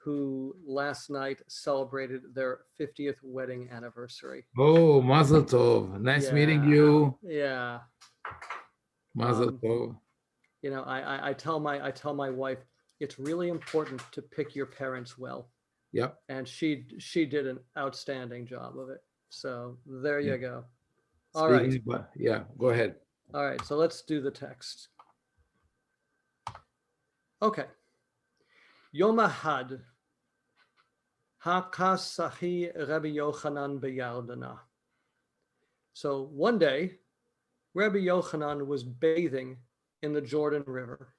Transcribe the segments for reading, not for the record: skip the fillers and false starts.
who last night celebrated their 50th wedding anniversary. Oh, Mazel Tov. Nice meeting you. Yeah. Mazel Tov. You know, I tell my wife, it's really important to pick your parents well. Yep. And she did an outstanding job of it. So there you go. All Speaking right. about, yeah, go ahead. All right. So let's do the text. Okay. Yom Ahad Hakasahi Rabbi Yohanan beyardana. So one day, Rabbi Yohanan was bathing in the Jordan River.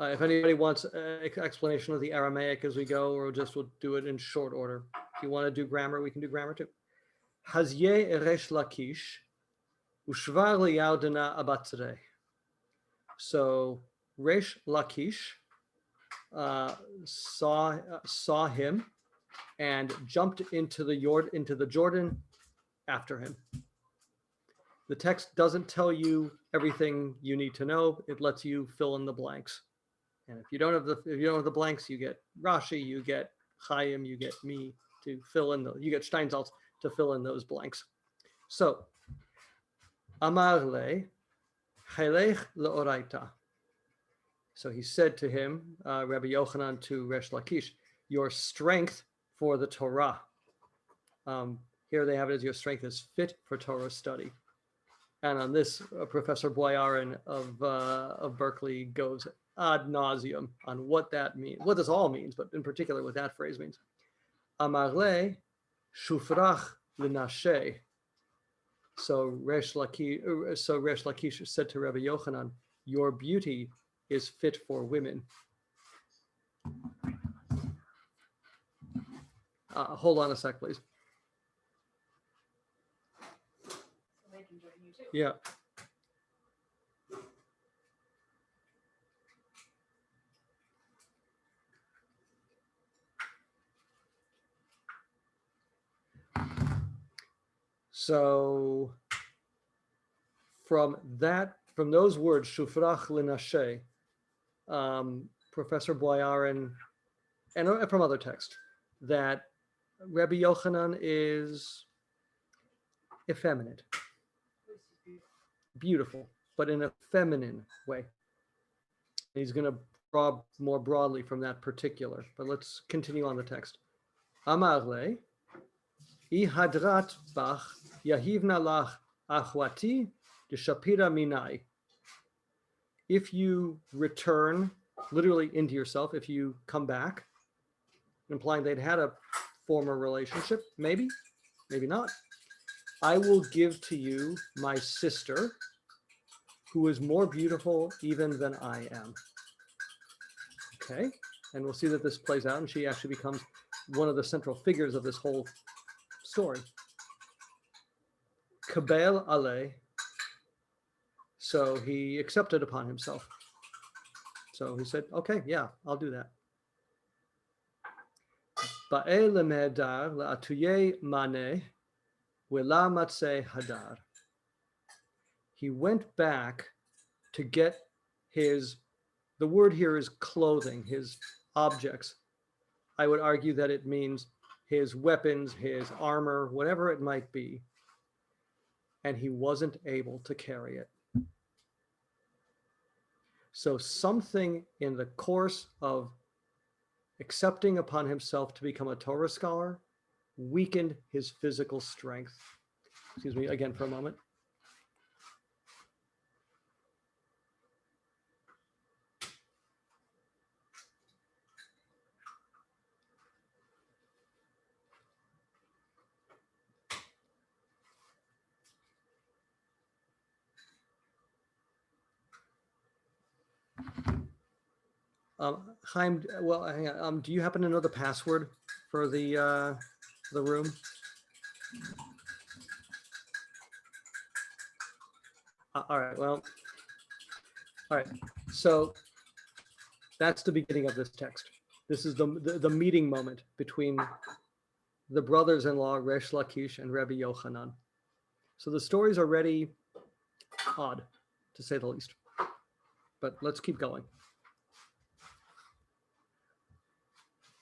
If anybody wants an explanation of the Aramaic as we go, or we'll do it in short order. If you want to do grammar, we can do grammar too. Hazye Resh Lakish ushvar liyardana abatzrei. So Resh Lakish saw him and jumped into the Jordan after him. The text doesn't tell you everything you need to know. It lets you fill in the blanks. And if you don't have the blanks, you get Rashi, you get Chaim, you get me to fill in you get Steinsaltz to fill in those blanks. So, Amar le, Halech leoraita. So he said to him, Rabbi Yochanan to Resh Lakish, your strength for the Torah. Here they have it as your strength is fit for Torah study. And on this, Professor Boyarin of Berkeley goes ad nauseum on what that means, what this all means, but in particular what that phrase means. Amar le shufrach l'nashe. So Resh Lakish said to Rabbi Yochanan, your beauty is fit for women. Hold on a sec, please. Yeah. So from those words, shufrach l'nashe, Professor Boyarin, and from other texts, that Rabbi Yochanan is effeminate, beautiful, but in a feminine way. He's going to draw more broadly from that particular, but let's continue on the text. Amar le, I hadrat bach yahivna lach achwati deshapira minai. If you return literally into yourself, if you come back, implying they'd had a former relationship, maybe not, I will give to you my sister, who is more beautiful even than I am. Okay, and we'll see that this plays out, and she actually becomes one of the central figures of this whole story. Kabel ale. So he accepted upon himself. So he said, okay, yeah, I'll do that. Ba'e lemedar la'atuye mane wela matse hadar. He went back to get the word here is clothing, his objects. I would argue that it means his weapons, his armor, whatever it might be. And he wasn't able to carry it. So something in the course of accepting upon himself to become a Torah scholar weakened his physical strength. Excuse me again for a moment. Haim, well, hang on. Do you happen to know the password for the room? All right. Well, all right. So that's the beginning of this text. This is the meeting moment between the brothers-in-law Resh Lakish and Rabbi Yochanan. So the story's already odd, to say the least. But let's keep going.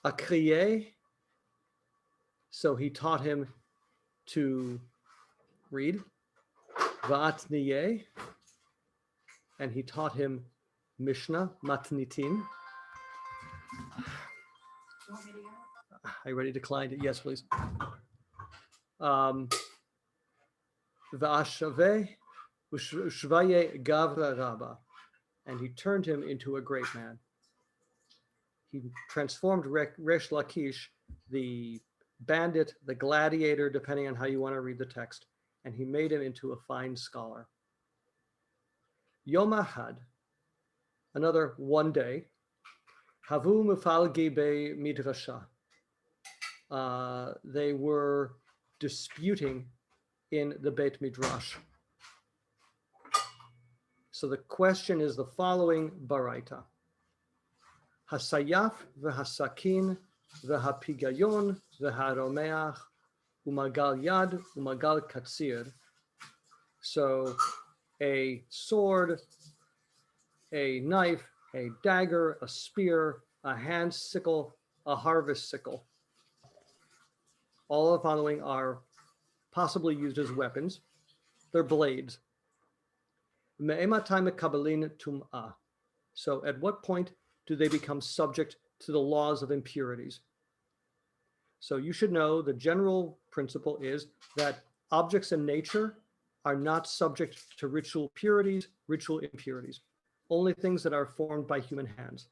Akriye, so he taught him to read. Va'atniye, and he taught him Mishnah, Matnitin. I already declined it. Yes, please. Va'ashave, ushvaye gavra rabba, and he turned him into a great man. He transformed Resh Lakish, the bandit, the gladiator, depending on how you want to read the text, and he made him into a fine scholar. Yom Ahad, another one day, Havu Mufalgi be Midrasha. They were disputing in the Beit Midrash. So the question is the following baraita. Hasayaf v'hasakin v'hapigayon v'haromeach umagal yad umagal katsir. So a sword, a knife, a dagger, a spear, a hand sickle, a harvest sickle. All of the following are possibly used as weapons. They're blades. Me'ematay mekabalin tum'ah. So at what point do they become subject to the laws of impurities? So you should know the general principle is that objects in nature are not subject to ritual purities, ritual impurities, only things that are formed by human hands.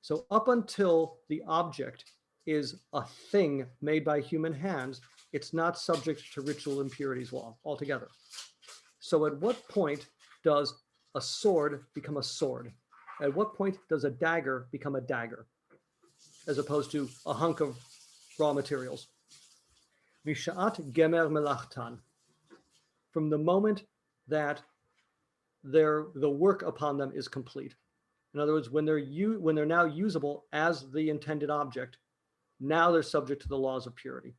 So up until the object is a thing made by human hands, it's not subject to ritual impurities law altogether. So at what point does a sword become a sword? At what point does a dagger become a dagger, as opposed to a hunk of raw materials? Visha'at gemer melachtan. From the moment that the work upon them is complete. In other words, when they're now usable as the intended object, now they're subject to the laws of purity.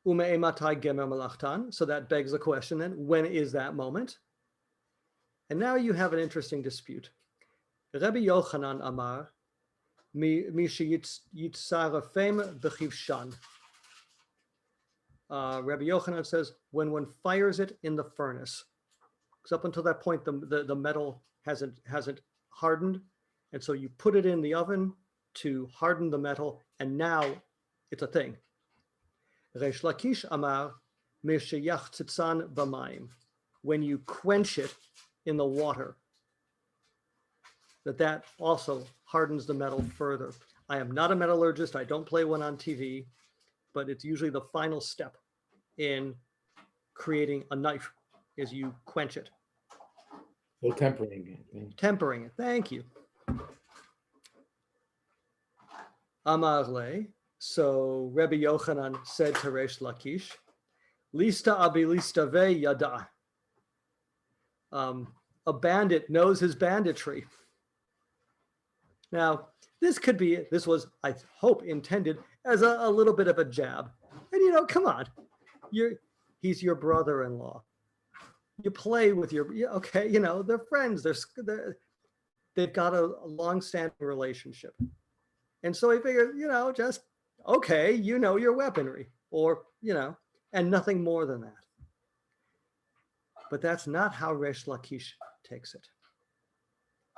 Ume'ematai gemer melachtan. So that begs the question then, when is that moment? And now you have an interesting dispute. Rabbi Yohanan amar, mi yitzarafem b'chivshan. Rabbi Yohanan says, when one fires it in the furnace, because up until that point, the metal hasn't hardened. And so you put it in the oven to harden the metal, and now it's a thing. Resh Lakish amar, mi sheyachzitzan b'mayim. When you quench it in the water, that also hardens the metal further. I am not a metallurgist. I don't play one on TV, but it's usually the final step in creating a knife is you quench it. So tempering it. Tempering it. Thank you. Amar le. So Rabbi Yochanan said to Resh Lakish, Lista abi lista ve yada. A bandit knows his banditry. Now, this was, I hope, intended as a little bit of a jab. And come on, he's your brother-in-law. You play with they're friends. They've got a long-standing relationship. And so he figured, just, okay, your weaponry, or, and nothing more than that. But that's not how Resh Lakish takes it.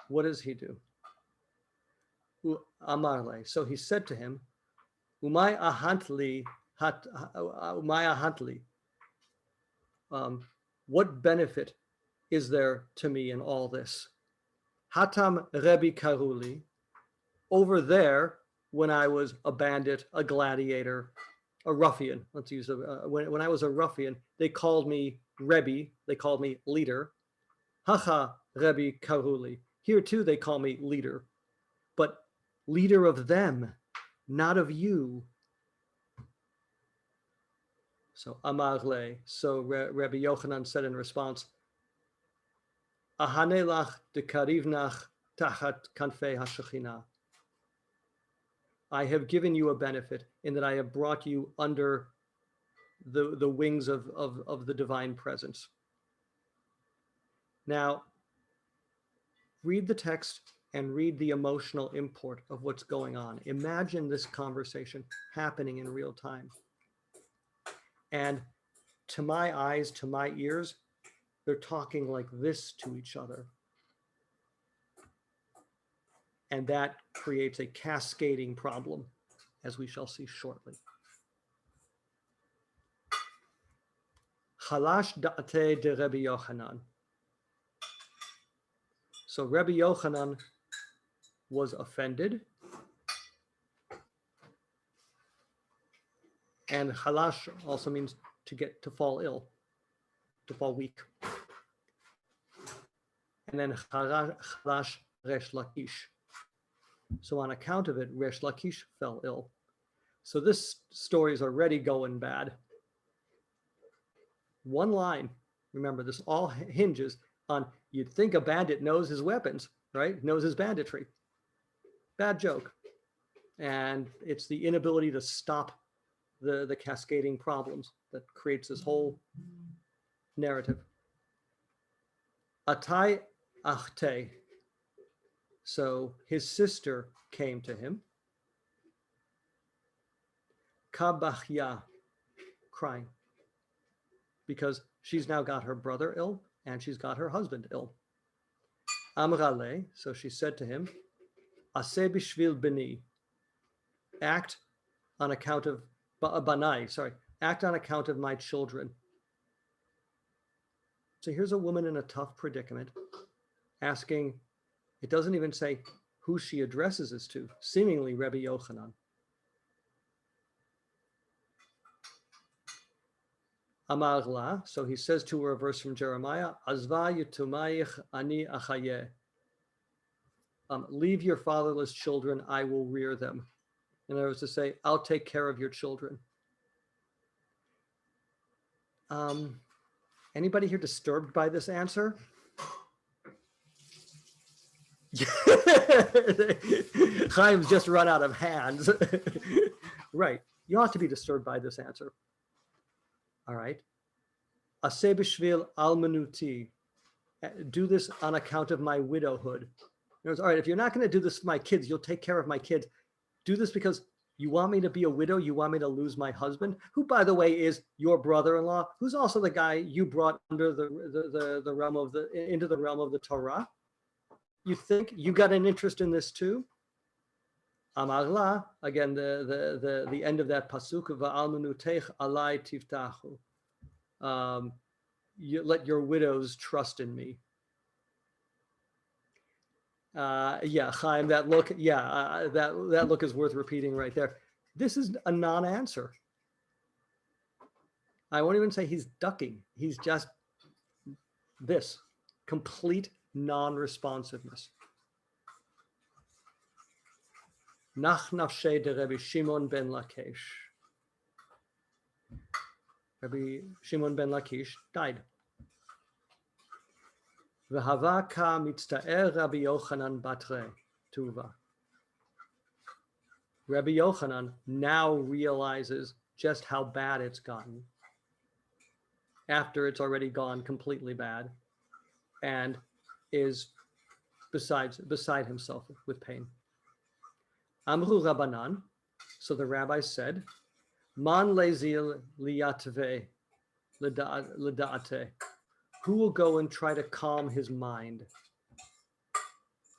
What does he do? Amarle. So he said to him, Umay ahantli. What benefit is there to me in all this? Hatam Rebbe Karuli. Over there, when I was a bandit, a gladiator, a ruffian, let's use when I was a ruffian, they called me Rebbe, they called me leader. Haha Rebbe Karuli. Here too, they call me leader, but leader of them, not of you. So Amar le. So Rabbi Yochanan said in response, Ahanelach de karivnach tachat kanfei hashechina. I have given you a benefit in that I have brought you under the wings of the divine presence. Now, read the text and read the emotional import of what's going on. Imagine this conversation happening in real time. And to my eyes, to my ears, they're talking like this to each other. And that creates a cascading problem, as we shall see shortly. Chalash da'ate de Rabbi Yohanan. So Rabbi Yohanan was offended, and chalash also means to fall ill, to fall weak. And then chalash Resh Lakish. So on account of it, Resh Lakish fell ill. So this story is already going bad. One line. Remember, this all hinges on, you'd think a bandit knows his weapons, right? Knows his banditry. Bad joke. And it's the inability to stop the cascading problems that creates this whole narrative. Atai achte. So his sister came to him. Kabachya, crying. Because she's now got her brother ill and she's got her husband ill. Amrale, so she said to him, Aseh bishvil beni, act on account of banai, act on account of my children. So here's a woman in a tough predicament asking, it doesn't even say who she addresses this to, seemingly Rabbi Yohanan. Amar la, so he says to her, a verse from Jeremiah, Azva yutumayich ani achayeh. Leave your fatherless children, I will rear them. In other words, to say, I'll take care of your children. Anybody here disturbed by this answer? Chaim's just run out of hands. Right. You ought to be disturbed by this answer. All right. Aseh b'shvil almanuti. Do this on account of my widowhood. All right, if you're not going to do this for my kids, you'll take care of my kids. Do this because you want me to be a widow. You want me to lose my husband, who, by the way, is your brother-in-law, who's also the guy you brought under the realm of into the realm of the Torah. You think you got an interest in this too? Amar la, again, the end of that pasuk, va'almanutech alai tivtachu. You let your widows trust in me. Yeah, Chaim, that look, yeah, that look is worth repeating right there. This is a non-answer. I won't even say he's ducking. He's just this complete non-responsiveness. Nach nafshe de Rabbi Shimon ben Lakish. Rabbi Shimon ben Lakish died. V'hava ka mitzta'er Rabbi Yohanan batre tuva. Rabbi Yohanan now realizes just how bad it's gotten after it's already gone completely bad, and is beside himself with pain. Amru Rabbanan, so the rabbis said, Man lezil liyatve leda'ate. Who will go and try to calm his mind?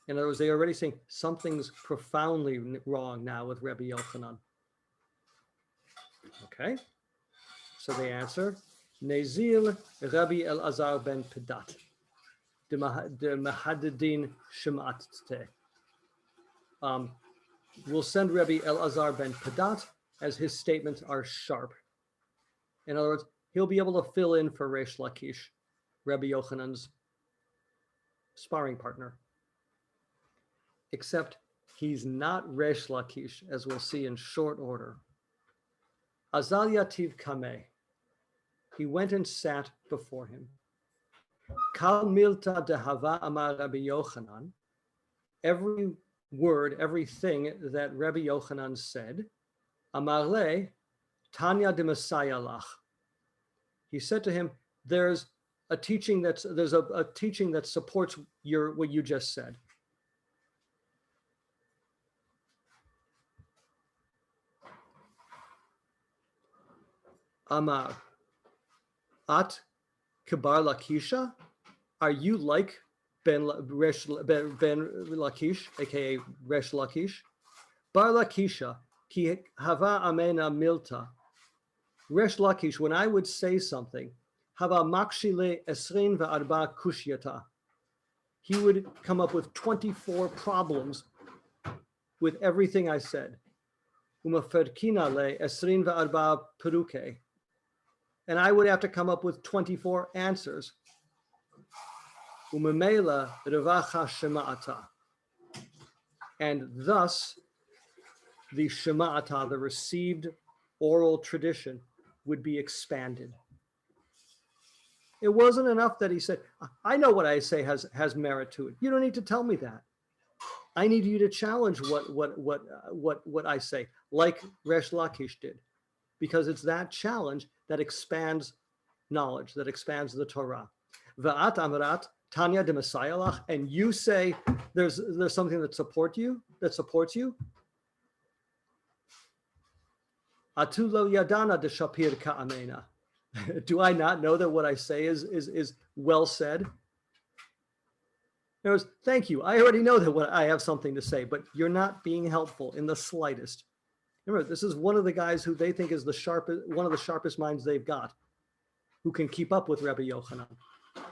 In other words, they are already saying something's profoundly wrong now with Rabbi Yochanan. Okay, so they answer, Nezil Rabbi Elazar ben Pedat, de Mahadadin Shemat Te. We'll send Rabbi Elazar ben Pedat, as his statements are sharp. In other words, he'll be able to fill in for Resh Lakish, Rabbi Yochanan's sparring partner. Except he's not Resh Lakish, as we'll see in short order. Azal Yativ Kameh. He went and sat before him. Kal milta dehava amar Rabbi Yochanan. Every word, everything that Rabbi Yochanan said, amar le Tanya de Messiah lach. He said to him, there's a teaching that supports what you just said. Amar, at kibar Lakisha? Are you like ben Lakish, aka Resh Lakish? Bar Lakisha, ki hava amena milta. Resh Lakish, when I would say something, hava makshile esrin va'arba kushyata. He would come up with 24 problems with everything I said. Umaferkina le esrin va'arba peruke. And I would have to come up with 24 answers. Umemela revacha shema'ata. And thus, the shema'ata, the received oral tradition, would be expanded. It wasn't enough that he said, I know what I say has merit to it. You don't need to tell me that. I need you to challenge what I say, like Resh Lakish did, because it's that challenge that expands knowledge, that expands the Torah. Va'at amrat Tanya de Messiah, and you say there's something that supports you. Atu lo yadana de shapir ka'amena. Do I not know that what I say is well said? There was, thank you. I already know that what I have something to say, but you're not being helpful in the slightest. Remember, this is one of the guys who they think is one of the sharpest minds they've got, who can keep up with Rabbi Yohanan.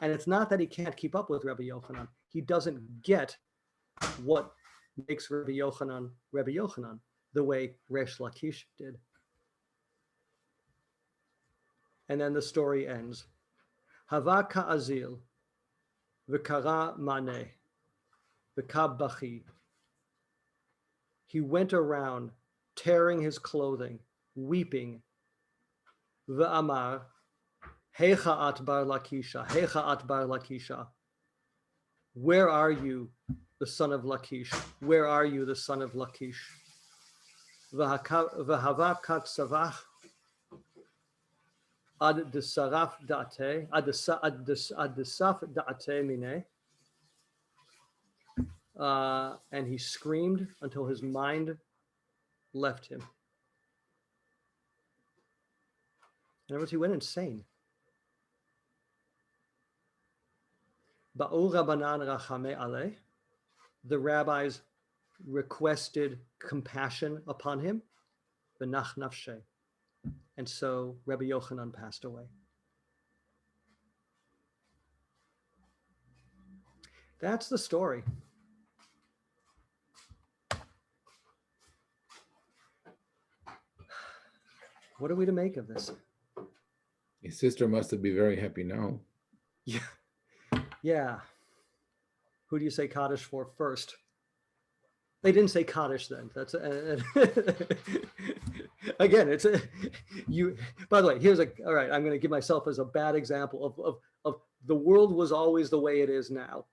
And it's not that he can't keep up with Rabbi Yohanan. He doesn't get what makes Rabbi Yohanan the way Resh Lakish did. And then the story ends. Hava ka'azil, v'kara maneh, v'kab bachi. He went around tearing his clothing, weeping. V'amar, Heicha at bar Lakisha, Heicha at bar Lakisha. Where are you, the son of Lakish? Where are you, the son of Lakish? V'hava kat savach ad desaraf da'ate, ad desaf da'ate mine. And he screamed until his mind left him. In other words, he went insane. Ba'u Rabbanan rachame aleh. The rabbis requested compassion upon him. V'nach nafshe. And so Rabbi Yochanan passed away. That's the story. What are we to make of this? His sister must have been very happy now. Yeah. Yeah. Who do you say Kaddish for first? They didn't say Kaddish then. That's again, it's you. By the way, all right, I'm going to give myself as a bad example of the world was always the way it is now.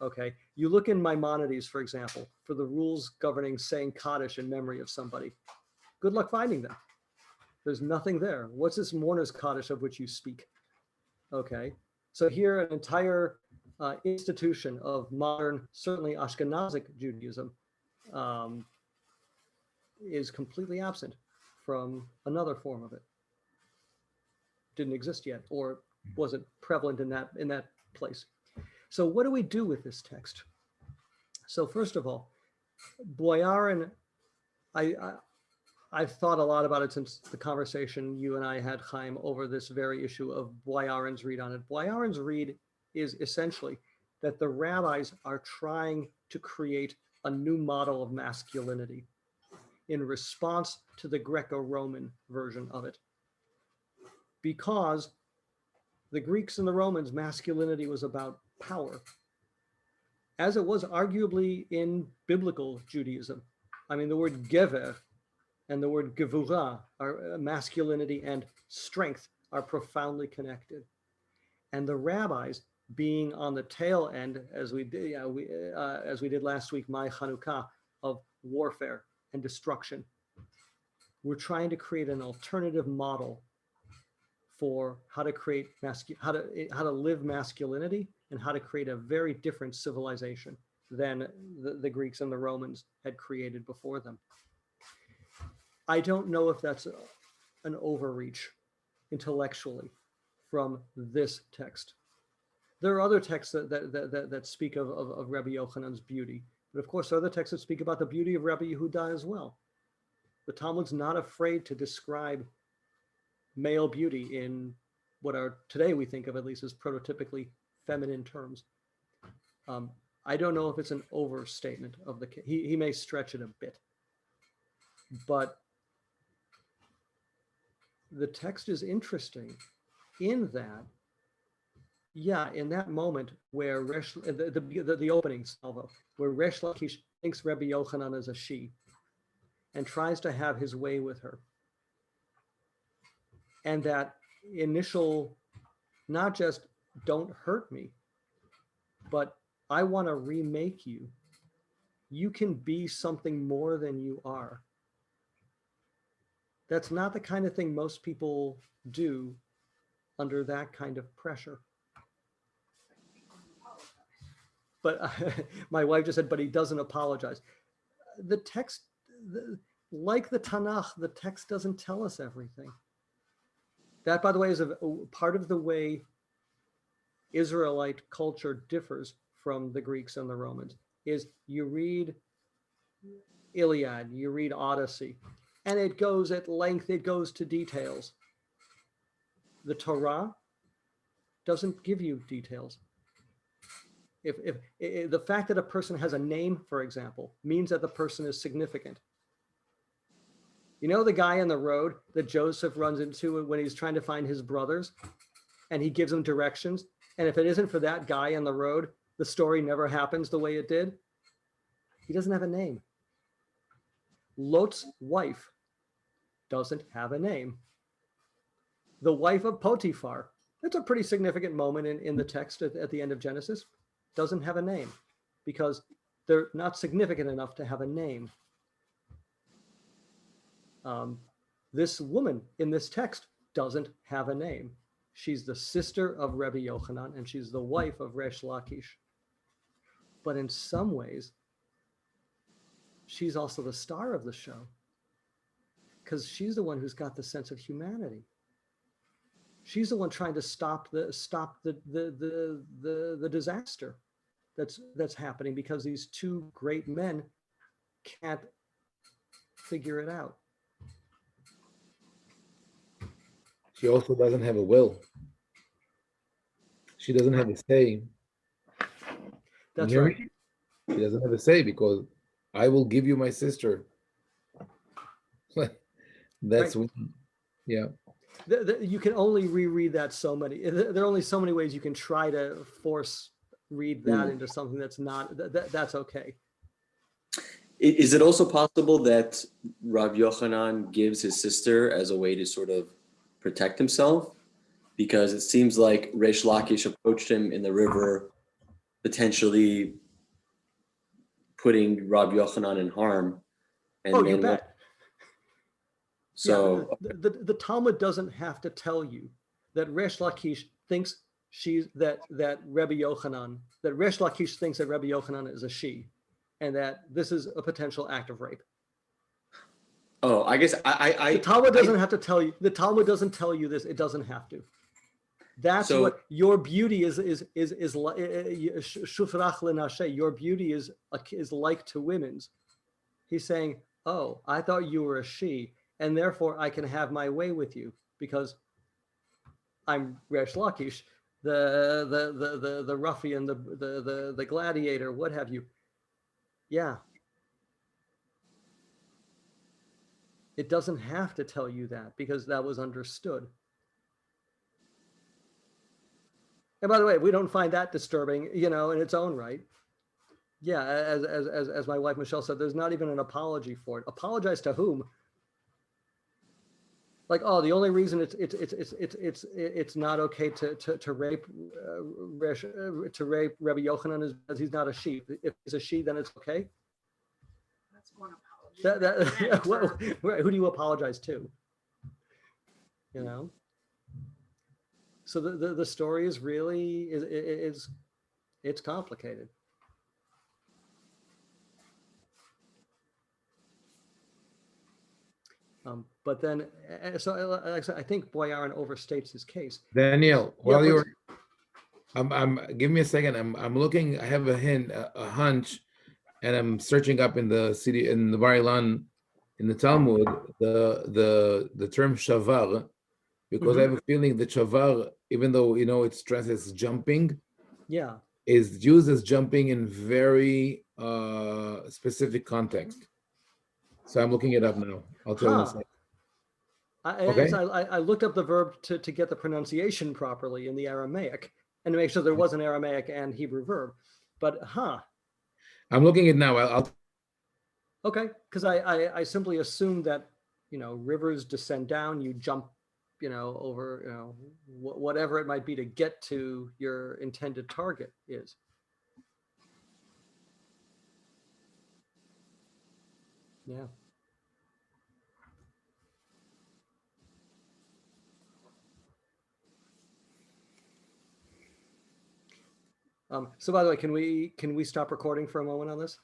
Okay. You look in Maimonides, for example, for the rules governing saying Kaddish in memory of somebody. Good luck finding them. There's nothing there. What's this mourner's Kaddish of which you speak? Okay. So here, an entire institution of modern, certainly Ashkenazic Judaism is completely absent from another form of it. Didn't exist yet, or wasn't prevalent in that place. So what do we do with this text? So first of all, Boyarin, I've thought a lot about it since the conversation you and I had, Chaim, over this very issue of Boyarin's read on it. Boyarin's read is essentially that the rabbis are trying to create a new model of masculinity in response to the Greco-Roman version of it. Because the Greeks and the Romans, masculinity was about power, as it was arguably in biblical Judaism. I mean, the word gever and the word gevura, are masculinity and strength, are profoundly connected. And the rabbis, being on the tail end, as we did last week, my Chanukah, of warfare and destruction, we're trying to create an alternative model for how to create how to live masculinity and how to create a very different civilization than the Greeks and the Romans had created before them. I don't know if that's an overreach. intellectually from this text. There are other texts that speak of Rabbi Yochanan's beauty, but of course, there are other texts that speak about the beauty of Rabbi Yehuda as well. The Talmud's not afraid to describe male beauty in what are today we think of at least as prototypically feminine terms. I don't know if it's an overstatement of the case. He may stretch it a bit, but the text is interesting in that, yeah, in that moment where Resh, the opening salvo, where Resh Lakish thinks Rabbi Yochanan is a she and tries to have his way with her. And that initial, not just don't hurt me, but I want to remake you. You can be something more than you are. That's not the kind of thing most people do under that kind of pressure. But my wife just said, but he doesn't apologize. The text, like the Tanakh, the text doesn't tell us everything. That, by the way, is a part of the way Israelite culture differs from the Greeks and the Romans, is you read Iliad, you read Odyssey, and it goes at length, it goes to details. The Torah doesn't give you details. If the fact that a person has a name, for example, means that the person is significant. You know the guy on the road that Joseph runs into when he's trying to find his brothers, and he gives them directions, and if it isn't for that guy on the road, the story never happens the way it did? He doesn't have a name. Lot's wife doesn't have a name. The wife of Potiphar, that's a pretty significant moment in the text at the end of Genesis, doesn't have a name because they're not significant enough to have a name. This woman in this text doesn't have a name. She's the sister of Rabbi Yochanan, and she's the wife of Resh Lakish. But in some ways, she's also the star of the show because she's the one who's got the sense of humanity. She's the one trying to stop the disaster that's happening because these two great men can't figure it out. She also doesn't have a will. She doesn't have a say. That's right. She doesn't have a say because I will give you my sister. That's right. Yeah. You can only reread that so many. There are only so many ways you can try to force read that into something that's not. That's okay. Is it also possible that Rav Yochanan gives his sister as a way to sort of protect himself? Because it seems like Resh Lakish approached him in the river, potentially putting Rav Yochanan in harm. And you bet. So yeah, the Talmud doesn't have to tell you that Resh Lakish thinks that Rabbi Yochanan, that Resh Lakish thinks that Rabbi Yochanan is a she, and that this is a potential act of rape. Oh, I guess the Talmud doesn't have to tell you. The Talmud doesn't tell you this. It doesn't have to. That's so, what your beauty is shufrach lenashe. Your beauty is like to women's. He's saying, oh, I thought you were a she, and therefore I can have my way with you because I'm Resh Lakish, the ruffian, the gladiator, what have you. Yeah. It doesn't have to tell you that because that was understood. And by the way, we don't find that disturbing, in its own right. Yeah, as my wife Michelle said, there's not even an apology for it. Apologize to whom? Like, oh, the only reason it's not okay to rape Rabbi Yochanan is because he's not a she. If he's a she, then it's okay. That's one apology. Who do you apologize to? So the story is really it's complicated. But then, like I said, I think Boyarin overstates his case. Daniel, Yeah, while you're, please. give me a second. I'm looking. I have a hunch, and I'm searching up in the city in the Bar Ilan, in the Talmud, the term shavar, because I have a feeling that shavar, even though it's translated as jumping, Yeah. is used as jumping in very specific context. So I'm looking it up now. I'll tell you in a Huh. second. I, Okay. I looked up the verb to get the pronunciation properly in the Aramaic and to make sure there was an Aramaic and Hebrew verb. But I'm looking it now. I'll okay, because I simply assumed that rivers descend down, you jump over whatever it might be to get to your intended target is. Yeah. So by the way, can we stop recording for a moment on this?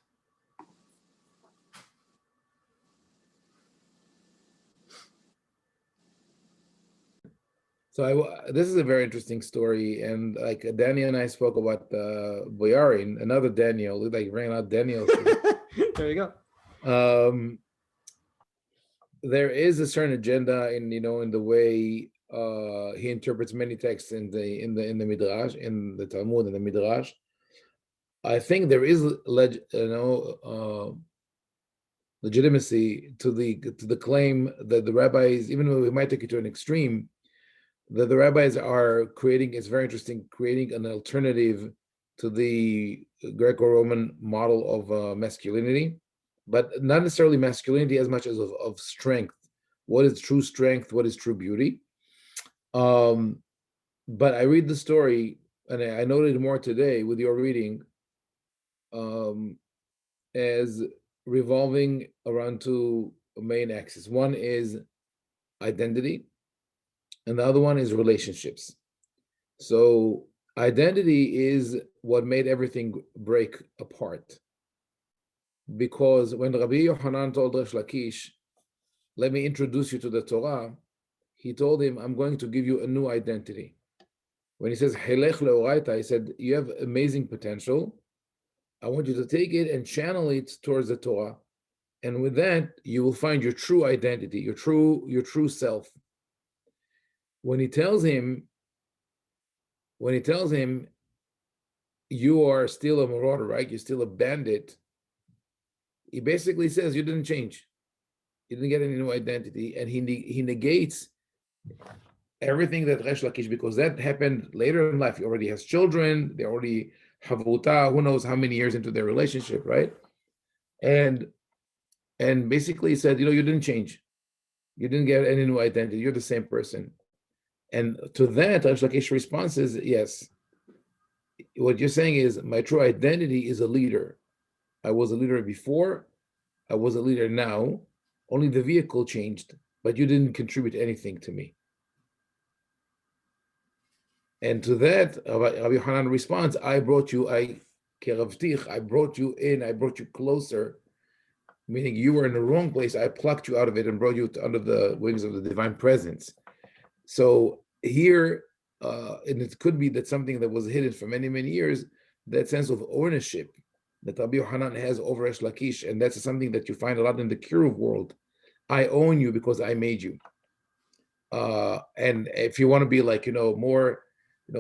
So this is a very interesting story, and like Daniel and I spoke about Boyarin, another Daniel, like ran out Daniels. There you go. There is a certain agenda in the way he interprets many texts in the Midrash, in the Talmud and the Midrash. I think there is legitimacy to the claim that the rabbis, even though we might take it to an extreme, that the rabbis are creating, it's very interesting, creating an alternative to the Greco-Roman model of masculinity, but not necessarily masculinity as much as of strength. What is true strength? What is true beauty? But I read the story, and I noted more today with your reading, as revolving around two main axes. One is identity, and the other one is relationships. So identity is what made everything break apart. Because when Rabbi Yohanan told Resh Lakish, let me introduce you to the Torah, he told him, I'm going to give you a new identity. When he says, Helech leoraita, he said, you have amazing potential. I want you to take it and channel it towards the Torah. And with that, you will find your true identity, your true self. When he tells him, you are still a marauder, right? You're still a bandit. He basically says you didn't change. You didn't get any new identity. And he negates everything that Resh Lakish, because that happened later in life. He already has children. They already have Havuta, who knows how many years into their relationship, right? And basically said, you didn't change. You didn't get any new identity. You're the same person. And to that, Resh Lakish response is, yes. What you're saying is my true identity is a leader. I was a leader before. I was a leader now. Only the vehicle changed, but you didn't contribute anything to me. And to that, Rabbi Yohanan responds, I brought you in, I brought you closer, meaning you were in the wrong place. I plucked you out of it and brought you under the wings of the divine presence. So here, and it could be that something that was hidden for many, many years, that sense of ownership that Rabbi Yohanan has over Resh Lakish, and that's something that you find a lot in the Kiruv world. I own you because I made you. And if you want to be like, more,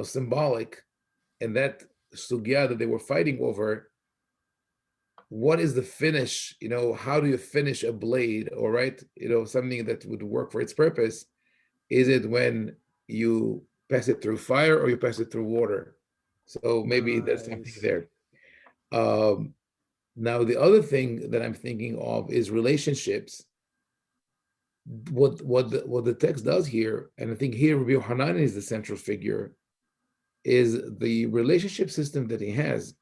symbolic, and that sugya that they were fighting over, what is the finish? How do you finish a blade, all right? Something that would work for its purpose. Is it when you pass it through fire or you pass it through water? So maybe there's something there. Now, the other thing that I'm thinking of is relationships. What the text does here, and I think here Rabbi Yohanan is the central figure, is the relationship system that he has.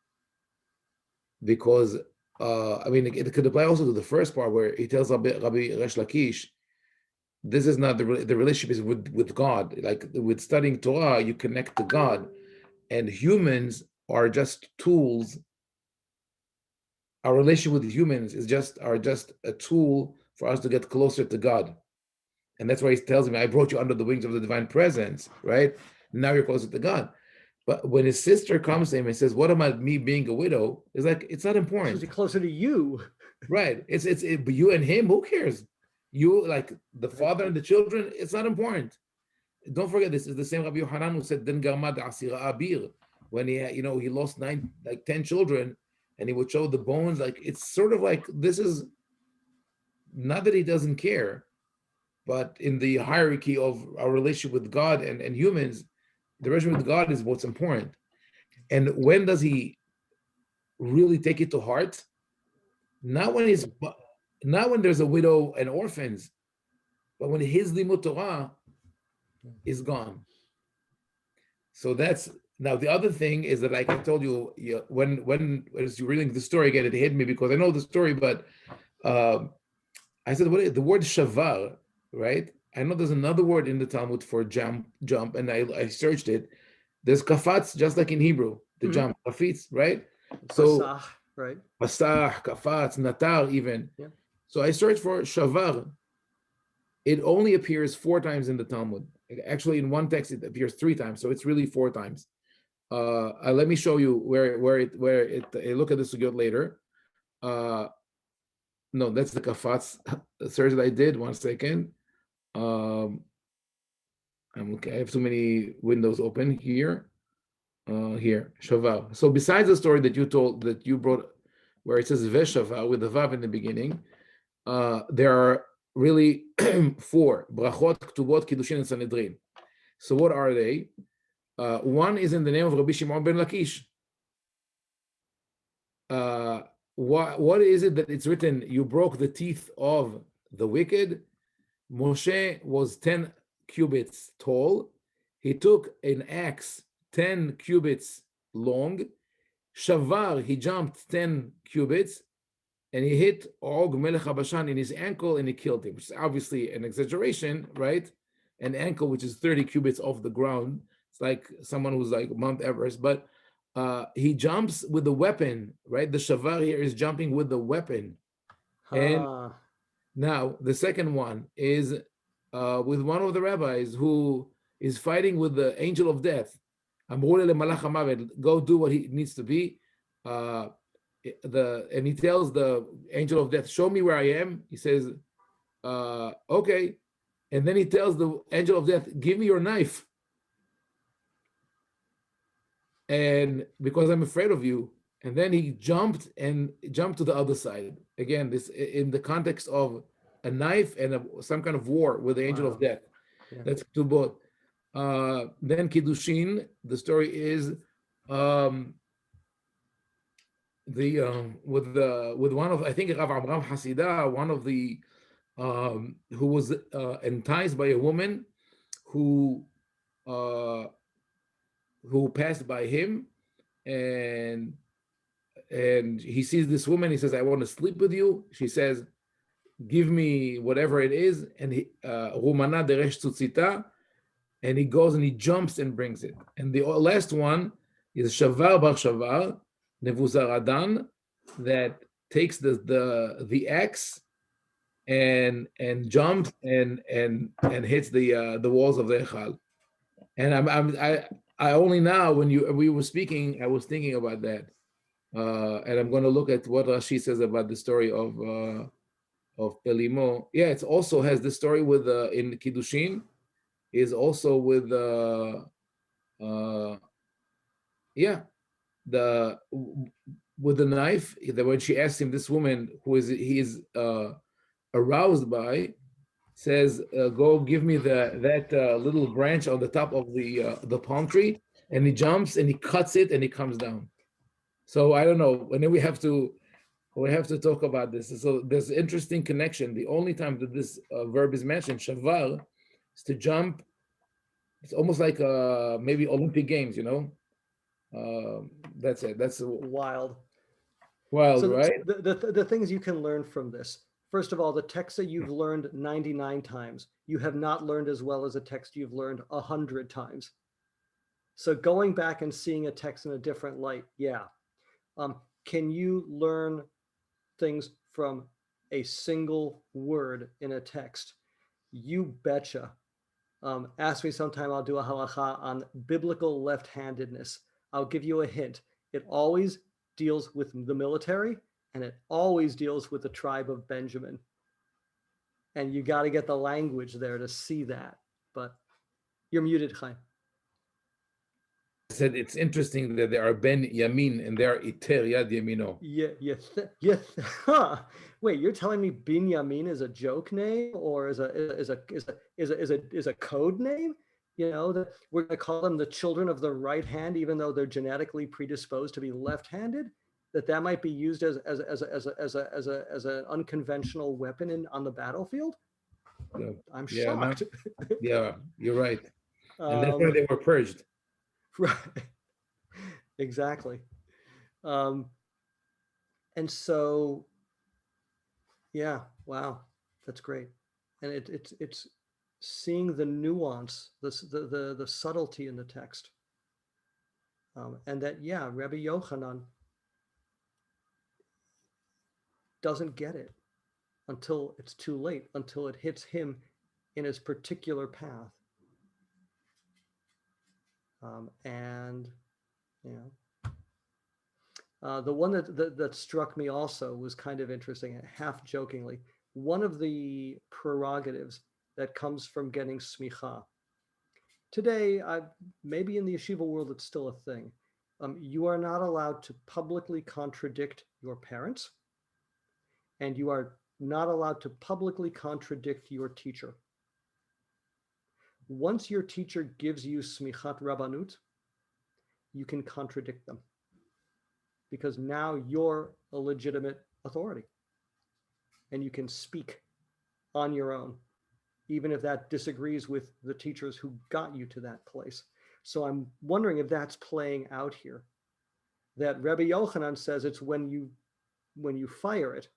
Because it could apply also to the first part where he tells Rabbi Resh Lakish, this is not the relationship is with God. Like with studying Torah, you connect to God, and humans are just tools. Our relationship with humans are just a tool for us to get closer to God. And that's why he tells him, I brought you under the wings of the divine presence, right? Now you're closer to God. But when his sister comes to him and says, what about me being a widow? It's like, it's not important. She's closer to you. Right. But you and him, who cares? You, like the father and the children, it's not important. Don't forget, this is the same Rabbi Yohanan who said, "Den garmad asira abir," when he had, he lost 10 children, and he would show the bones. Like, it's sort of like, this is not that he doesn't care, but in the hierarchy of our relationship with God and humans, the relationship with God is what's important. And when does he really take it to heart? Not when there's a widow and orphans, but when his limud Torah is gone. So that's now the other thing is that, like I told you, when as you're reading the story again, it hit me because I know the story, but I said, what is the word shavar, right? I know there's another word in the Talmud for jump, and I searched it. There's kafatz, just like in Hebrew, the jump, kafitz, right? So Pasach, right? pasach, kafatz, natar, even. Yeah. So I searched for shavar. It only appears 4 times in the Talmud. Actually, in one text, it appears 3 times. So it's really 4 times. Let me show you where it look at the sugyot later. No, that's the kafatz search that I did. 1 second. I'm okay. I have too many windows open here. Here, shavar. So besides the story that you brought, where it says veshavar with the vav in the beginning, there are really 4 brachot, ktubot, kiddushin, and sanhedrin. So what are they? One is in the name of Rabbi Shimon ben Lakish. What is it that it's written? You broke the teeth of the wicked. Moshe was 10 cubits tall. He took an axe 10 cubits long. Shavar, he jumped 10 cubits, and he hit Og Melech HaBashan in his ankle, and he killed him, which is obviously an exaggeration, right? An ankle which is 30 cubits off the ground. It's like someone who's like Mount Everest, but he jumps with the weapon, right? The shavar here is jumping with the weapon. And now the second one is with one of the rabbis who is fighting with the angel of death. Go do what he needs to be. And he tells the angel of death, show me where I am. He says, okay. And then he tells the angel of death, give me your knife. And because I'm afraid of you. And then he jumped to the other side. Again, this in the context of a knife and some kind of war with the angel of death. Yeah. That's to both. Then Kiddushin, the story is with one of, I think, Rav Amram Hasidah, one of the who was enticed by a woman who passed by him, and he sees this woman. He says, I want to sleep with you. She says, give me whatever it is. And he Rumana de Resh Tzutzita, and he goes and he jumps and brings it. And the last one is Shavar Bar Shavar, Nevuzaradan, that takes the axe and jumps and hits the walls of the Echal. And I only now, when we were speaking, I was thinking about that. And I'm going to look at what Rashi says about the story of Pelimo. Yeah, it also has the story with in Kiddushin, is also with with the knife. That when she asked him, this woman who he is aroused by, says, go give me that little branch on the top of the palm tree, and he jumps and he cuts it and he comes down. So I don't know. And then we have to talk about this. So there's an interesting connection. The only time that this verb is mentioned, shavar, is to jump. It's almost like maybe Olympic Games, That's it. That's wild, so right? The things you can learn from this. First of all, the text that you've learned 99 times, you have not learned as well as a text you've learned 100 times. So going back and seeing a text in a different light, yeah. Can you learn things from a single word in a text? You betcha. Ask me sometime, I'll do a halacha on biblical left-handedness. I'll give you a hint. It always deals with the military, and it always deals with the tribe of Benjamin. And you got to get the language there to see that. But you're muted, Chaim. I said it's interesting that there are Ben Yamin and there are Iter Yad Yamino. Yes. Huh. Wait, you're telling me Binyamin is a joke name or is a code name? You know, that we're going to call them the children of the right hand, even though they're genetically predisposed to be left-handed. That might be used as an unconventional weapon on the battlefield. Yeah. I'm Yeah, no, shocked. yeah, you're right. And that's why they were purged. Right. Exactly. And so, yeah, wow, that's great. And it's seeing the nuance, the subtlety in the text. And that, yeah, Rabbi Yohanan doesn't get it until it's too late, until it hits him in his particular path. And, you know, the one that struck me also was kind of interesting, half jokingly. One of the prerogatives that comes from getting smicha. Today, maybe in the yeshiva world, it's still a thing. You are not allowed to publicly contradict your parents, and you are not allowed to publicly contradict your teacher. Once your teacher gives you smichat rabbanut, you can contradict them, because now you're a legitimate authority and you can speak on your own, even if that disagrees with the teachers who got you to that place. So I'm wondering if that's playing out here, that Rabbi Yohanan says it's when you fire it,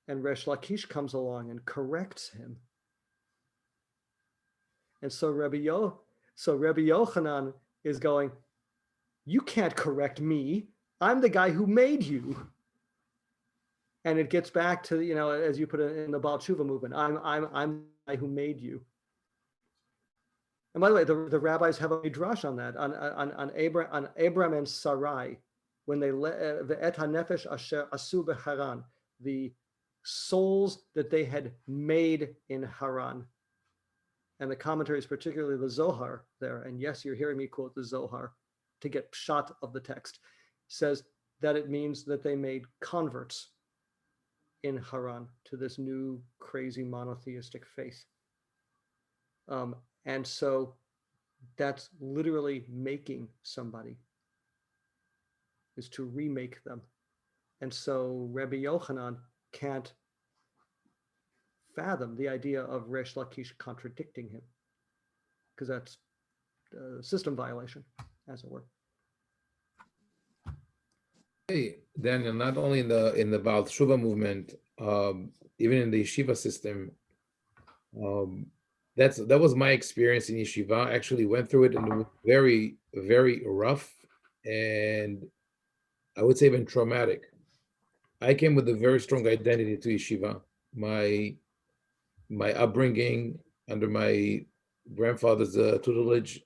and Resh Lakish comes along and corrects him. And so Rabbi Yohanan is going, you can't correct me. I'm the guy who made you. And it gets back to, you know, as you put it in the Baal Tshuva movement, I'm the guy who made you. And by the way, the rabbis have a midrash on that, on Abraham and Sarai, when they the et hanefesh asher asu beharan, the souls that they had made in Haran. And the commentaries, particularly the Zohar there, and yes, you're hearing me quote the Zohar to get shot of the text, says that it means that they made converts in Haran to this new crazy monotheistic faith. And so that's literally making somebody, is to remake them. And so Rabbi Yochanan can't fathom the idea of Resh Lakish contradicting him, because that's a system violation, as it were. Hey, Daniel, not only in the Baal Tshuva movement, even in the yeshiva system, that was my experience in yeshiva. I actually went through it, and it was very, very rough, and I would say even traumatic. I came with a very strong identity to yeshiva. My upbringing under my grandfather's tutelage,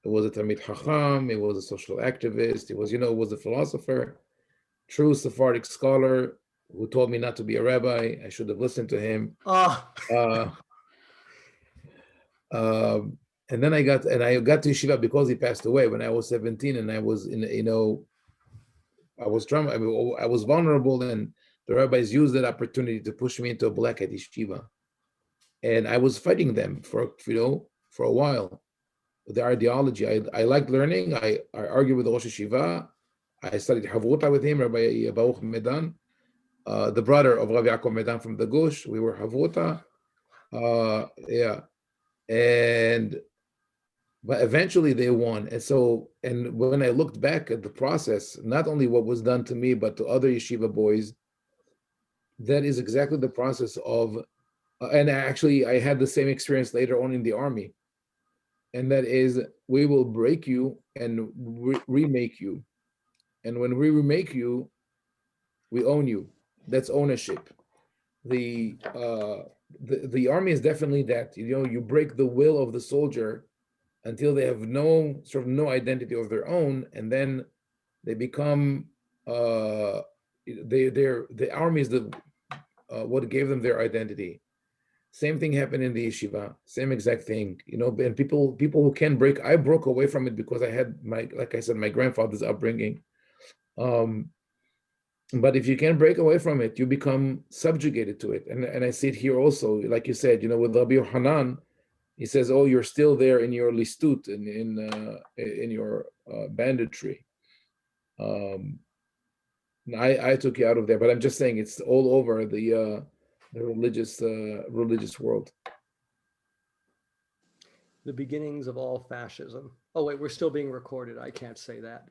it was a Talmid Chacham, it was a social activist, it was a philosopher, true Sephardic scholar who told me not to be a rabbi. I should have listened to him. And then I got to yeshiva because he passed away when I was 17, and I was I was vulnerable, and the rabbis used that opportunity to push me into a black hat yeshiva, and I was fighting them for a while. The ideology, I liked learning. I argued with the Rosh Yeshiva. I studied Havuta with him, Rabbi Baruch Medan, the brother of Rabbi Yaakov Medan from the Gush. We were Havuta. But eventually they won. And when I looked back at the process, not only what was done to me, but to other yeshiva boys, that is exactly the process of, and actually I had the same experience later on in the army. And that is, we will break you and remake you. And when we remake you, we own you. That's ownership. the army is definitely that. You break the will of the soldier until they have no identity of their own, and then they become the army is the what gave them their identity. Same thing happened in the yeshiva. Same exact thing. And people who can break. I broke away from it because I had like I said, my grandfather's upbringing. But if you can break away from it, you become subjugated to it. And I see it here also, like you said, with Rabbi Yohanan, he says, "Oh, you're still there in your listut, in your banditry." I took you out of there, but I'm just saying it's all over the religious world. The beginnings of all fascism. Oh wait, we're still being recorded. I can't say that.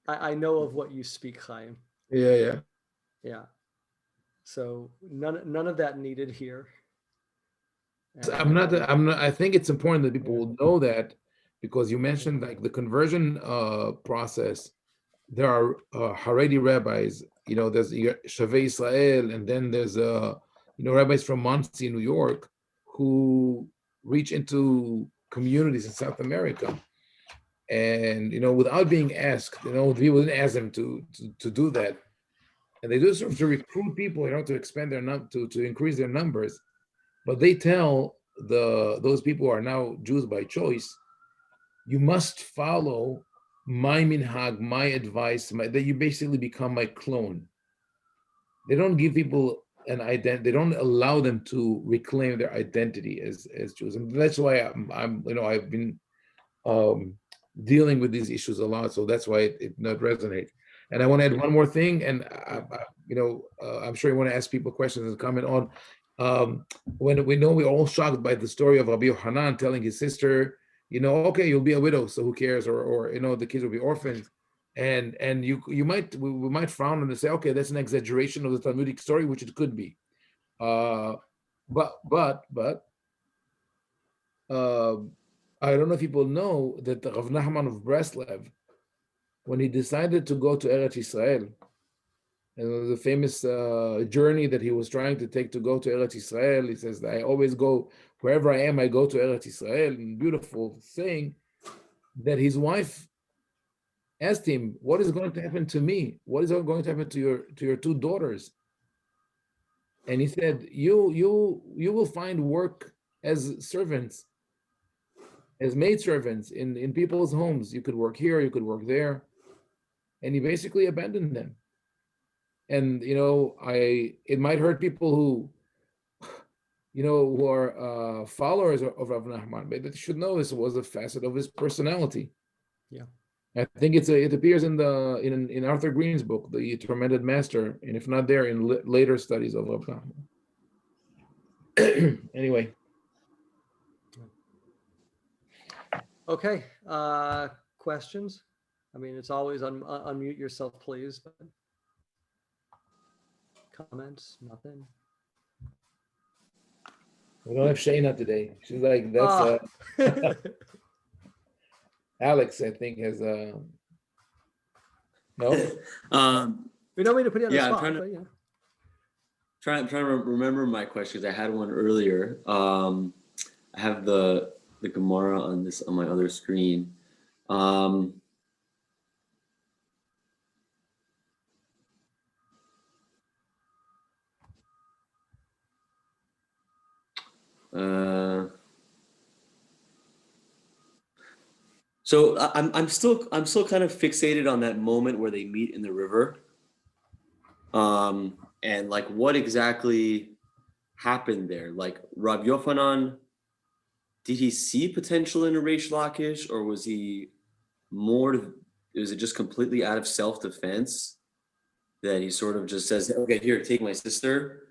I know of what you speak, Chaim. Yeah. So none of that needed here. I think it's important that people will know that, because you mentioned like the conversion process. There are Haredi rabbis, there's Shavei Israel, and then there's rabbis from Monsey, New York, who reach into communities in South America, and without being asked, people didn't ask them to do that, and they do sort of to recruit people, to expand their to increase their numbers, but they tell those people who are now Jews by choice, you must follow my minhag, my advice, that you basically become my clone. They don't give people an identity. They don't allow them to reclaim their identity as Jews, and that's why I've been dealing with these issues a lot. So that's why it not resonate. And I want to add one more thing, and I'm sure you want to ask people questions and comment on. When we're all shocked by the story of Rabbi Yohanan telling his sister, okay, you'll be a widow, so who cares? Or the kids will be orphans, and we might frown and say, okay, that's an exaggeration of the Talmudic story, which it could be. But I don't know if people know that the Rav Nachman of Breslev, when he decided to go to Eretz Israel, and it was a famous journey that he was trying to take to go to Eretz Israel. He says, I always go, wherever I am, I go to Eretz Israel. And beautiful saying that his wife asked him, what is going to happen to me? What is going to happen to your two daughters? And he said, you will find work as servants, as maidservants in people's homes. You could work here, you could work there. And he basically abandoned them. And it might hurt people who are followers of Rav Nachman, but they should know this was a facet of his personality. Yeah, I think it appears in Arthur Green's book, The Tormented Master, and if not there, in later studies of Rav Nachman. Anyway. Okay. Questions? I mean, it's always unmute yourself, please. But comments? Nothing. We don't have Shayna today. She's like, that's Alex, I think, has no. We don't mean to put you on the spot. I'm trying to remember my questions. I had one earlier. I have the Gemara on my other screen. So I'm still kind of fixated on that moment where they meet in the river, and like what exactly happened there. Like Rabbi Yohanan, did he see potential in a Resh Lakish, or was he was it just completely out of self-defense that he sort of just says, okay, here, take my sister?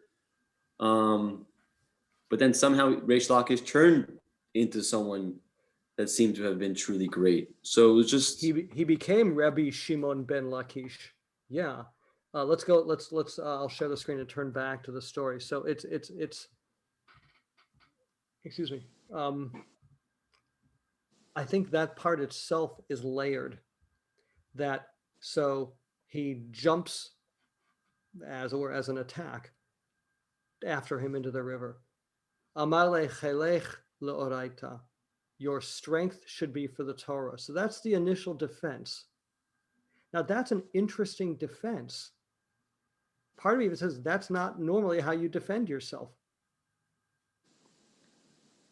But then somehow Resh Lakish turned into someone that seemed to have been truly great. So it was just he became Rabbi Shimon ben Lakish. Yeah. Let's go. Let's. I'll share the screen and turn back to the story. So it's. Excuse me. I think that part itself is layered. So he jumps as an attack after him into the river. Amale chelech leoraita. Your strength should be for the Torah. So that's the initial defense. Now that's an interesting defense. Part of me even says that's not normally how you defend yourself.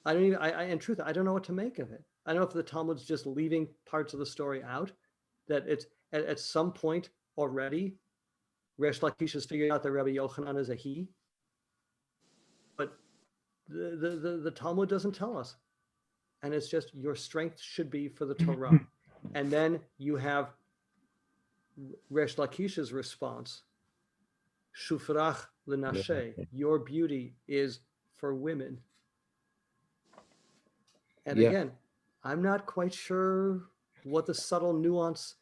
In truth, I don't know what to make of it. I don't know if the Talmud's just leaving parts of the story out, that it's at some point already, Resh Lakish has figured out that Rabbi Yohanan is a he, but the Talmud doesn't tell us. And it's just your strength should be for the Torah. And then you have Resh Lakish's response, Shufrach l'nashe, your beauty is for women. And again, I'm not quite sure what the subtle nuance,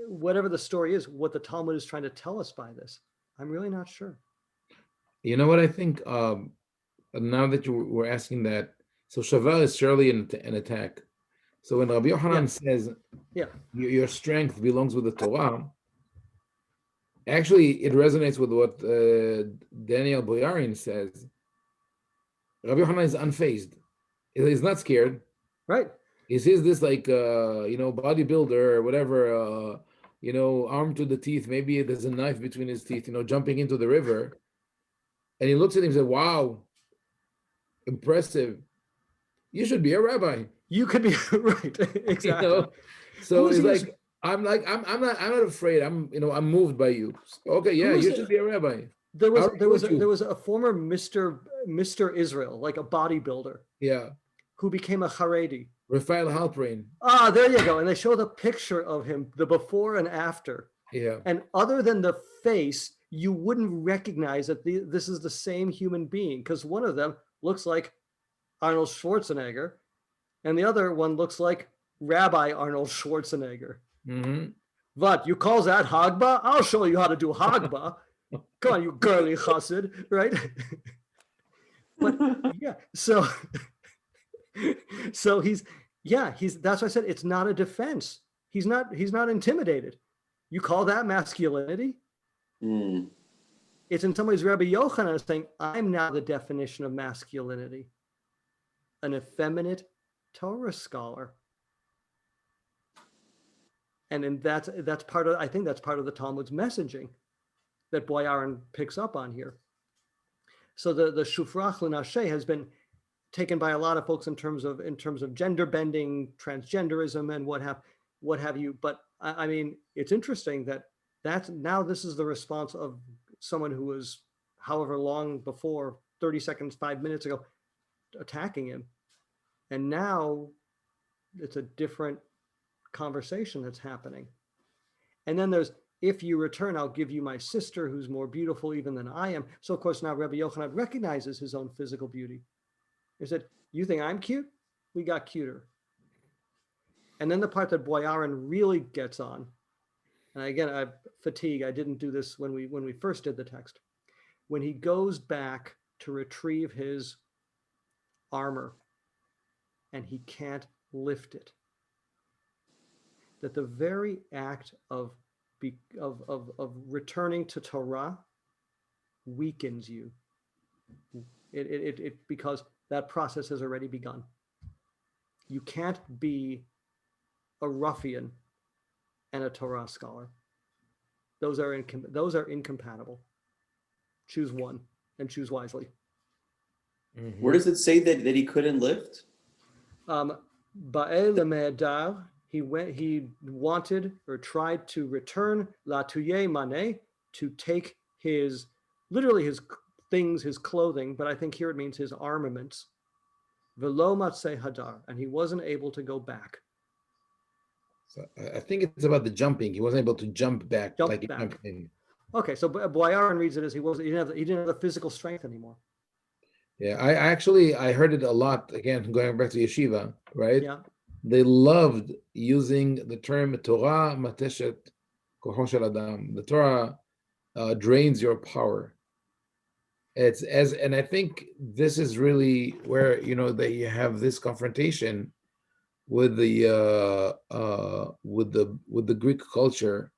whatever the story is, what the Talmud is trying to tell us by this. I'm really not sure. You know what I think? Now that you were asking that, so Shavar is surely an attack. So when Rabbi Yohanan says, your strength belongs with the Torah, actually it resonates with what Daniel Boyarin says. Rabbi Yohanan is unfazed. He's not scared. Right. He sees this like, bodybuilder or whatever, armed to the teeth. Maybe there's a knife between his teeth, jumping into the river. And he looks at him and says, wow, impressive. You should be a rabbi. You could be right. Exactly. So he's like, I'm not afraid. I'm moved by you. Okay, yeah, you should be a rabbi. There was a former Mr. Israel, like a bodybuilder. Yeah. Who became a Haredi. Raphael Halperin. Ah, there you go. And they show the picture of him, the before and after. Yeah. And other than the face, you wouldn't recognize that this is the same human being, because one of them looks like Arnold Schwarzenegger, and the other one looks like Rabbi Arnold Schwarzenegger. Mm-hmm. What, you call that Hagba? I'll show you how to do Hagba. Come on, you girly chassid, right? But yeah, so he's that's why I said it's not a defense. He's not intimidated. You call that masculinity? Mm. It's in some ways Rabbi Yochanan is saying, I'm now the definition of masculinity. An effeminate Torah scholar. And that's part of, I think that's part of the Talmud's messaging that Boyarin picks up on here. So the Shufrach l'nashe has been taken by a lot of folks in terms of gender bending, transgenderism, and what have you. But I mean, it's interesting that this is the response of someone who was however long before, 30 seconds, 5 minutes ago, attacking him. And now it's a different conversation that's happening. And then there's, if you return, I'll give you my sister who's more beautiful even than I am. So of course now Rabbi Yochanan recognizes his own physical beauty. He said, you think I'm cute? We got cuter. And then the part that Boyarin really gets on, and again, I didn't do this when we first did the text. When he goes back to retrieve his armor and he can't lift it, that the very act of returning to Torah weakens you. It because that process has already begun. You can't be a ruffian and a Torah scholar. Those are incompatible. Choose one and choose wisely. Mm-hmm. Where does it say that he couldn't lift? Ba'el le'me'edar, he wanted or tried to return la tuye mane, to take his things, his clothing, but I think here it means his armaments. Velo matzeh hadar, and he wasn't able to go back. So I think it's about the jumping. He wasn't able to jump back. Okay, so Boyarin reads it as he didn't have the physical strength anymore. Yeah, I heard it a lot, again, going back to yeshiva, right? Yeah. They loved using the term Torah mateshet koho shel adam. The Torah drains your power. And I think this is really where they have this confrontation with the Greek culture,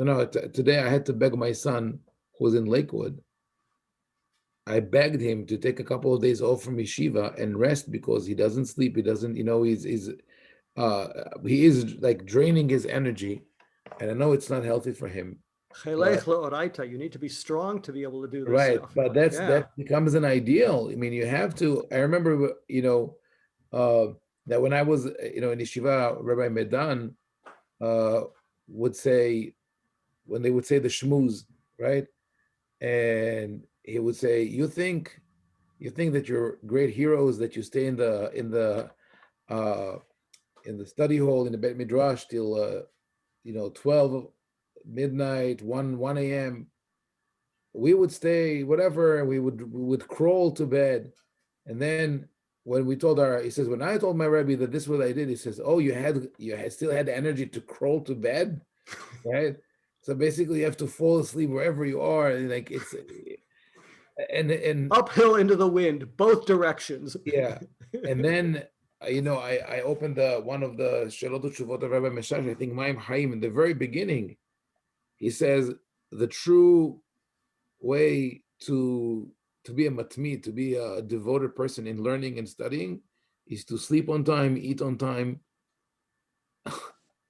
No, today I had to beg my son, who was in Lakewood. I begged him to take a couple of days off from yeshiva and rest because he doesn't sleep. He doesn't, he is like draining his energy, and I know it's not healthy for him. Chelech leoraita. You need to be strong to be able to do this Right, stuff. but Yeah. that becomes an ideal. I mean, you have to. I remember, that when I was, in yeshiva, Rabbi Medan would say, when they would say the shmooze, right, and he would say, "You think that you're great heroes, that you stay in the study hall in the Beit Midrash till 12 midnight, 1 a.m. We would stay whatever, and we would crawl to bed. And then when he says, when I told my Rebbe that this is what I did, he says, oh, you still had the energy to crawl to bed, right? So basically you have to fall asleep wherever you are, and like it's and uphill into the wind, both directions. Yeah. And then I opened one of the Shalot Shuvot of Rabbi Meshash, I think Haim, in the very beginning. He says the true way to be a matmi, to be a devoted person in learning and studying, is to sleep on time, eat on time,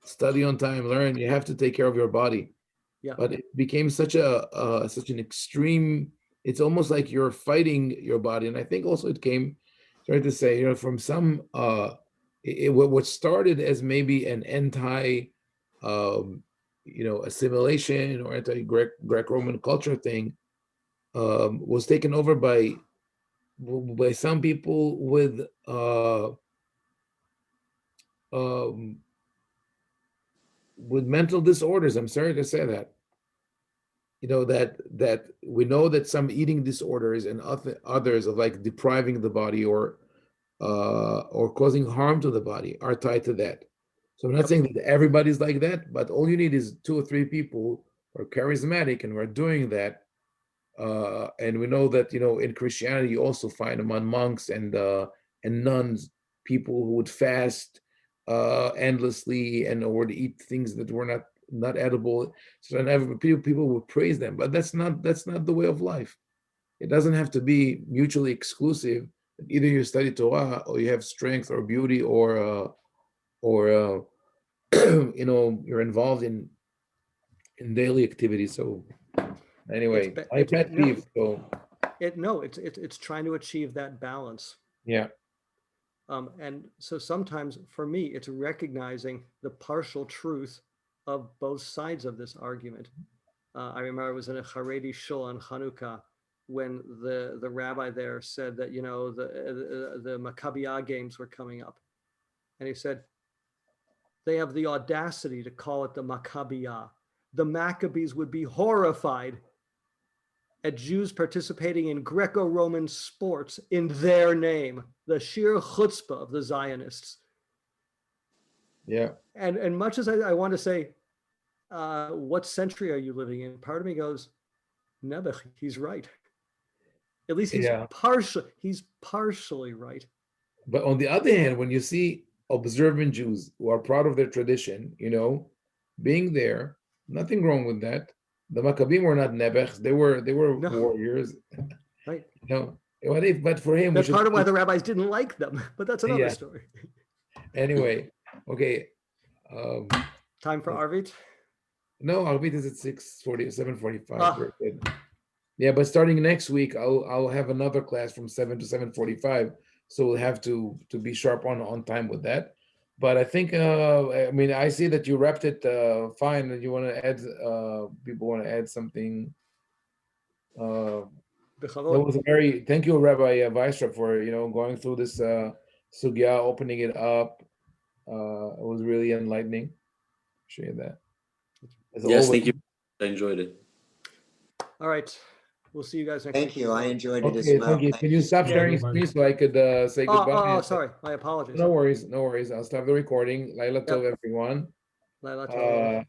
study on time, learn. You have to take care of your body. Yeah. But it became such an extreme. It's almost like you're fighting your body, and I think also it came, sorry to say, from some what started as maybe an anti, assimilation or anti-Greco-Roman culture thing, was taken over by some people with mental disorders. I'm sorry to say that. That we know that some eating disorders and others of like depriving the body or causing harm to the body are tied to that. So I'm not saying that everybody's like that, but all you need is 2 or 3 people who are charismatic and we're doing that. And we know that in Christianity you also find among monks and nuns people who would fast endlessly or to eat things that were not edible. So then people would praise them, but that's not the way of life. It doesn't have to be mutually exclusive. Either you study Torah or you have strength or beauty or you're involved in daily activities. So anyway, my pet peeve. It's trying to achieve that balance. Yeah. And so sometimes for me, it's recognizing the partial truth of both sides of this argument. I remember I was in a Haredi shul on Hanukkah when the rabbi there said that, the Maccabiah games were coming up. And he said, they have the audacity to call it the Maccabiah. The Maccabees would be horrified at Jews participating in Greco-Roman sports in their name, the sheer chutzpah of the Zionists. Yeah. And much as I want to say, what century are you living in? Part of me goes, Nebuch, he's right. At least he's partially right. But on the other hand, when you see observant Jews who are proud of their tradition, being there, nothing wrong with that. The Maccabees were not Nebuchs; they were warriors. Right. But for him, that's part of why the rabbis didn't like them. But that's another story. Anyway, okay. Time for Arvit? No, Arvit is at 7:45. Yeah, but starting next week, I'll have another class from 7 to 7:45. So we'll have to be sharp on time with that. But I think, I see that you wrapped it fine. And you want to add, people want to add something. That was thank you, Rabbi Vaisrub, for going through this sugya, opening it up. It was really enlightening. Show you that. Yes, thank you. I enjoyed it. All right. We'll see you guys next week. Thank you. I enjoyed it as well. Thank you. Can you stop sharing screen so I could say goodbye? Oh, sorry. My apologies. No worries. I'll stop the recording. Laila Tov, everyone. Laila Tov.